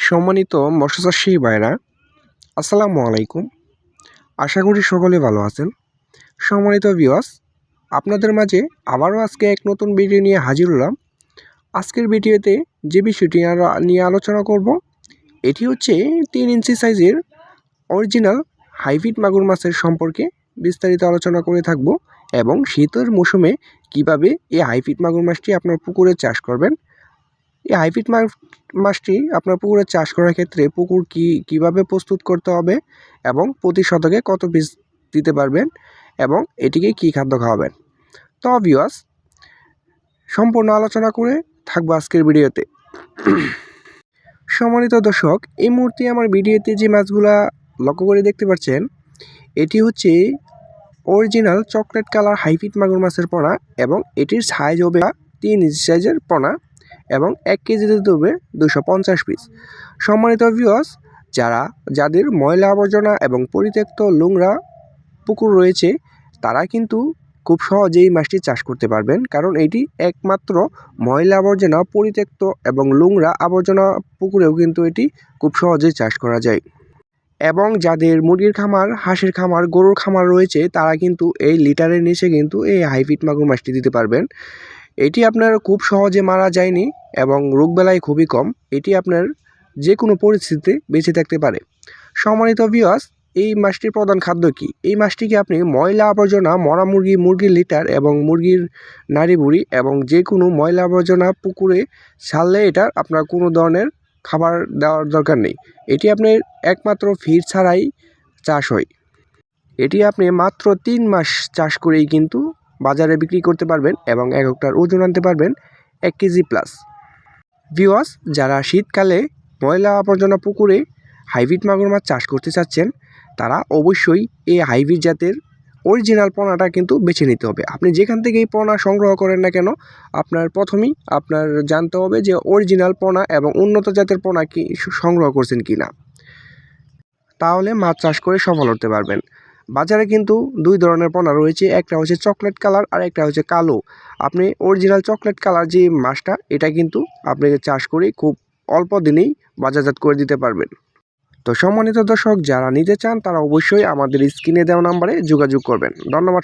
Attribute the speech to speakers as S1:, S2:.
S1: সম্মানিত মৎস্যচাষী ভাইরা, আসসালামু আলাইকুম। আশা করি সকলে ভালো আছেন। সম্মানিত ভিউয়ার্স, আপনাদের মাঝে আবারও আজকে এক নতুন ভিডিও নিয়ে হাজির হলাম। আজকের ভিডিওতে যে বিষয়টি নিয়ে আলোচনা করব, এটি হচ্ছে 3 ইঞ্চি সাইজের অরিজিনাল হাইব্রিড মাগুর মাছের সম্পর্কে বিস্তারিত আলোচনা করে থাকব এবং শীতের মৌসুমে কিভাবে এই হাইব্রিড মাগুর মাছটি আপনার পুকুরে চাষ করবেন। এই হাইব্রিড মাছটি আপনার পুকুরে চাষ করার ক্ষেত্রে পুকুর কিভাবে প্রস্তুত করতে হবে এবং প্রতি শতকে কত পিস দিতে পারবেন এবং এটিকে কি খাদ্য খাওয়াবেন। তো ভিউয়ার্স, সম্পূর্ণ আলোচনা করে থাকবো আজকের ভিডিওতে। সম্মানিত দর্শক, এই মুহূর্তে আমার ভিডিওতে যে মাছগুলা লক্ষ্য করে দেখতে পাচ্ছেন, এটি হচ্ছে অরিজিনাল চকলেট কালার হাইব্রিড মাগুর মাছের পোনা এবং এটির সাইজ হবে 3 ইঞ্চি সাইজের পোনা এবং 1 কেজিতে দেবে 250 পিস। সম্মানিত ভিউয়ার্স, যাদের ময়লা আবর্জনা এবং পরিত্যক্ত নোংরা পুকুর রয়েছে, তারা কিন্তু খুব সহজেই মাছটি চাষ করতে পারবেন, কারণ এটি একমাত্র ময়লা আবর্জনা, পরিত্যক্ত এবং নোংরা আবর্জনা পুকুরেও কিন্তু এটি খুব সহজেই চাষ করা যায়। এবং যাদের মুরগির খামার, হাঁসের খামার, গরুর খামার রয়েছে, তারা কিন্তু এই লিটারের নিচে কিন্তু এই হাইব্রিড মাগুর মাছটি দিতে পারবেন। এটি আপনার খুব সহজে মারা যায়নি এবং রোগবালাই খুবই কম। এটি আপনার যে কোনো পরিস্থিতিতে বেঁচে থাকতে পারে। সম্মানিত ভিউয়ার্স, এই মাছটির প্রধান খাদ্য কি? এই মাছটিকে আপনি ময়লা আবর্জনা, মরা মুরগি, মুরগির লিটার এবং মুরগির নাড়ি বুড়ি এবং যে কোনো ময়লা আবর্জনা পুকুরে ছাড়লে এটা আপনার কোনো ধরনের খাবার দেওয়ার দরকার নেই। এটি আপনার একমাত্র ফিড ছাড়াই চাষ হয়। এটি আপনি মাত্র 3 মাস চাষ করেই কিন্তু বাজারে বিক্রি করতে পারবেন এবং একটার ওজন আনতে পারবেন 1 কেজি প্লাস। ভিউয়ার্স, যারা শীতকালে ময়লা আবর্জনা পুকুরে হাইব্রিড মাগুর মাছ চাষ করতে চাচ্ছেন, তারা অবশ্যই এই হাইব্রিড জাতের অরিজিনাল পোনাটা কিন্তু বেছে নিতে হবে। আপনি যেখান থেকেই পোনা সংগ্রহ করেন না কেন, আপনার প্রথমেই আপনার জানতে হবে যে অরিজিনাল পোনা এবং উন্নত জাতের পোনা কি সংগ্রহ করছেন কি না, তাহলে মাছ চাষ করে সফল হতে পারবেন। বাজারে কিন্তু 2 ধরনের পোনা রয়েছে, একটা হচ্ছে চকলেট কালার আর একটা হচ্ছে কালো। আপনি অরিজিনাল চকলেট কালার যে মাছটা, এটা কিন্তু আপনি চাষ করে খুব অল্প দিনেই বাজারজাত করে দিতে পারবেন। তো সম্মানিত দর্শক, যারা নিতে চান তারা অবশ্যই আমাদের স্ক্রিনে দেওয়া নাম্বারে যোগাযোগ করবেন। ধন্যবাদ।